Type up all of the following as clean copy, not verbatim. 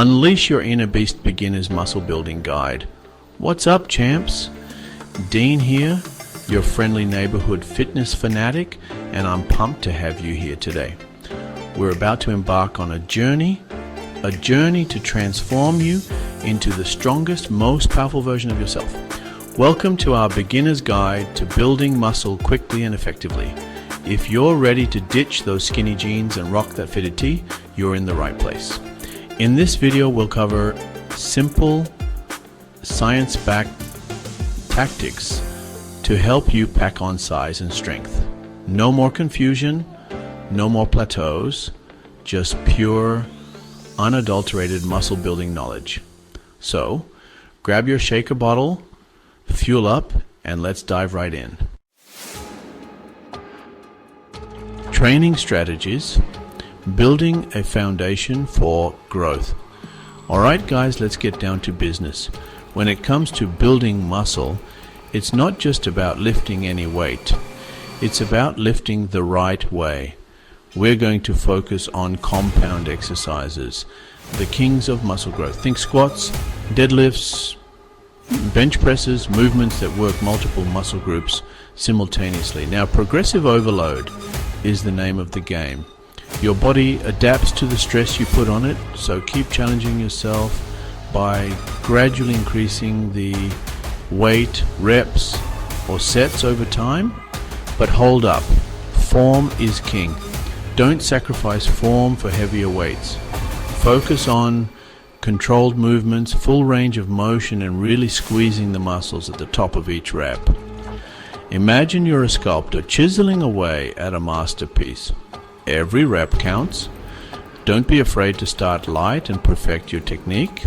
Unleash Your Inner Beast Beginner's Muscle Building Guide. What's up, champs? Dean here, your friendly neighborhood fitness fanatic, and I'm pumped to have you here today. We're about to embark on a journey to transform you into the strongest, most powerful version of yourself. Welcome to our beginner's guide to building muscle quickly and effectively. If you're ready to ditch those skinny jeans and rock that fitted tee, you're in the right place. In this video, we'll cover simple, science-backed tactics to help you pack on size and strength. No more confusion, no more plateaus, just pure, unadulterated muscle building knowledge. So, grab your shaker bottle, fuel up, and let's dive right in. Training strategies, building a foundation for growth. Alright guys, let's get down to business. When it comes to building muscle, it's not just about lifting any weight. It's about lifting the right way. We're going to focus on compound exercises, the kings of muscle growth. Think squats, deadlifts, bench presses, movements that work multiple muscle groups simultaneously. Now, progressive overload is the name of the game. Your body adapts to the stress you put on it, so keep challenging yourself by gradually increasing the weight, reps, or sets over time. But hold up, form is king. Don't sacrifice form for heavier weights. Focus on controlled movements, full range of motion, and really squeezing the muscles at the top of each rep. Imagine you're a sculptor chiseling away at a masterpiece. Every rep counts. Don't be afraid to start light and perfect your technique.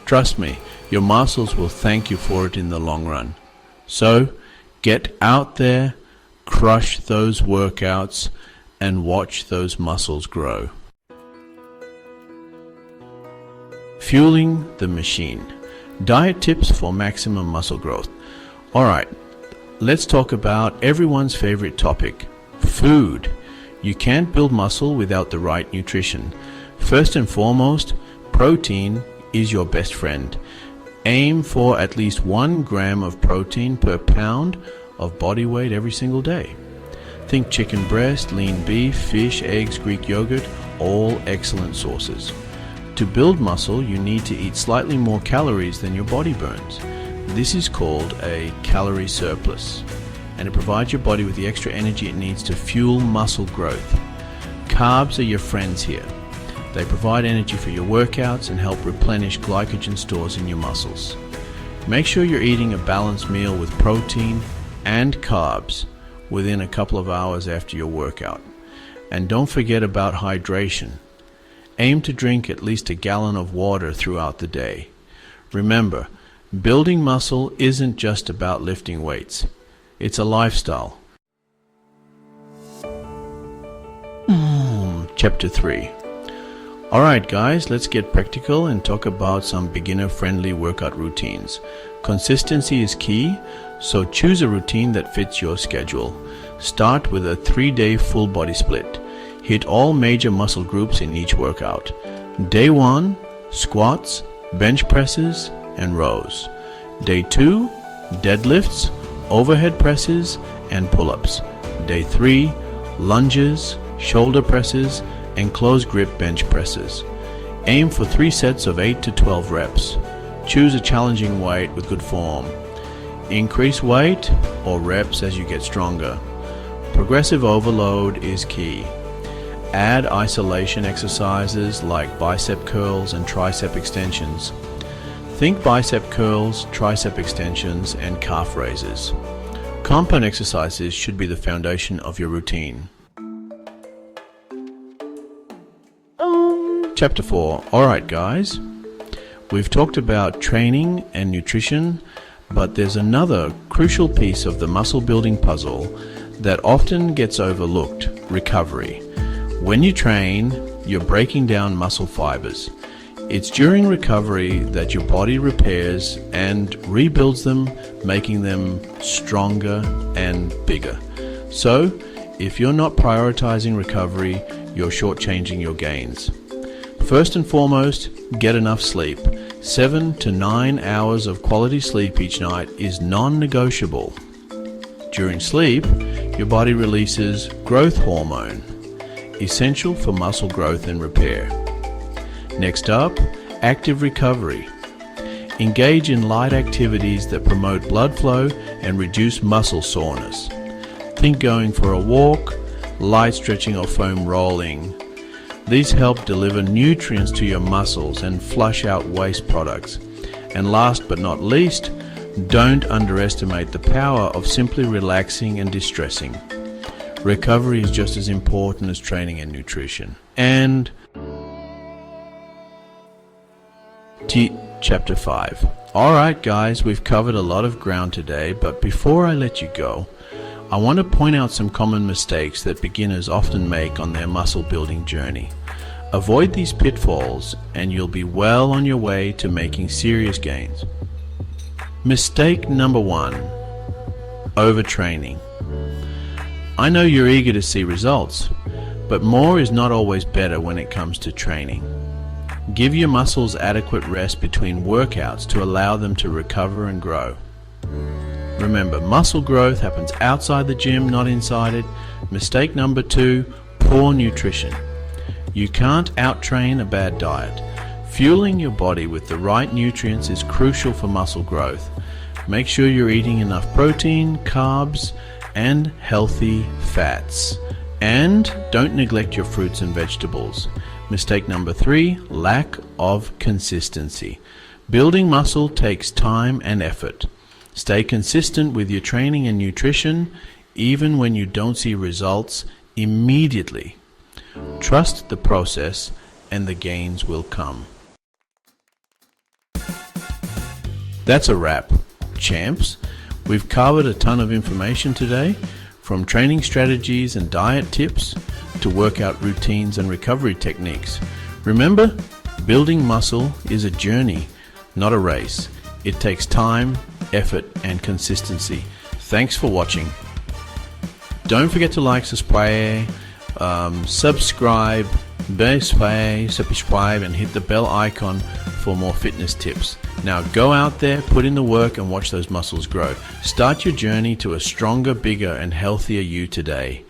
Trust me, your muscles will thank you for it in the long run. So, get out there, crush those workouts, and watch those muscles grow. Fueling the machine. Diet tips for maximum muscle growth. Alright, let's talk about everyone's favorite topic, food. You can't build muscle without the right nutrition. First and foremost, protein is your best friend. Aim for at least 1 gram of protein per pound of body weight every single day. Think chicken breast, lean beef, fish, eggs, Greek yogurt, all excellent sources. To build muscle, you need to eat slightly more calories than your body burns. This is called a calorie surplus, and it provides your body with the extra energy it needs to fuel muscle growth. Carbs are your friends here. They provide energy for your workouts and help replenish glycogen stores in your muscles. Make sure you're eating a balanced meal with protein and carbs within a couple of hours after your workout. And don't forget about hydration. Aim to drink at least a gallon of water throughout the day. Remember, building muscle isn't just about lifting weights. It's a lifestyle. Chapter 3. Alright guys, let's get practical and talk about some beginner-friendly workout routines. Consistency is key, so choose a routine that fits your schedule. Start with a 3-day full body split. Hit all major muscle groups in each workout. Day 1, squats, bench presses, and rows. Day 2, deadlifts, overhead presses, and pull-ups. Day 3, lunges, shoulder presses, and close grip bench presses. Aim for 3 sets of 8 to 12 reps. Choose a challenging weight with good form. Increase weight or reps as you get stronger. Progressive overload is key. Add isolation exercises like bicep curls and tricep extensions. Think bicep curls, tricep extensions, and calf raises. Compound exercises should be the foundation of your routine. Chapter 4. Alright guys, we've talked about training and nutrition, but there's another crucial piece of the muscle building puzzle that often gets overlooked: recovery. When you train, you're breaking down muscle fibers. It's during recovery that your body repairs and rebuilds them, making them stronger and bigger. So, if you're not prioritizing recovery, you're shortchanging your gains. First and foremost, get enough sleep. 7 to 9 hours of quality sleep each night is non-negotiable. During sleep, your body releases growth hormone, essential for muscle growth and repair. Next up, active recovery. Engage in light activities that promote blood flow and reduce muscle soreness. Think going for a walk, light stretching or foam rolling. These help deliver nutrients to your muscles and flush out waste products. And last but not least, don't underestimate the power of simply relaxing and distressing. Recovery is just as important as training and nutrition. And Chapter 5. Alright guys, we've covered a lot of ground today, but before I let you go, I want to point out some common mistakes that beginners often make on their muscle building journey. Avoid these pitfalls and you'll be well on your way to making serious gains. Mistake number 1. Overtraining. I know you're eager to see results, but more is not always better when it comes to training. Give your muscles adequate rest between workouts to allow them to recover and grow. Remember, muscle growth happens outside the gym, not inside it. Mistake number 2, poor nutrition. You can't out-train a bad diet. Fueling your body with the right nutrients is crucial for muscle growth. Make sure you're eating enough protein, carbs, and healthy fats. And don't neglect your fruits and vegetables. Mistake number 3, lack of consistency. Building muscle takes time and effort. Stay consistent with your training and nutrition, even when you don't see results immediately. Trust the process and the gains will come. That's a wrap, champs. We've covered a ton of information today, from training strategies and diet tips to workout routines and recovery techniques. Remember, building muscle is a journey, not a race. It takes time, effort, and consistency. Thanks for watching. Don't forget to like, subscribe, and hit the bell icon for more fitness tips. Now go out there, put in the work, and watch those muscles grow. Start your journey to a stronger, bigger, and healthier you today.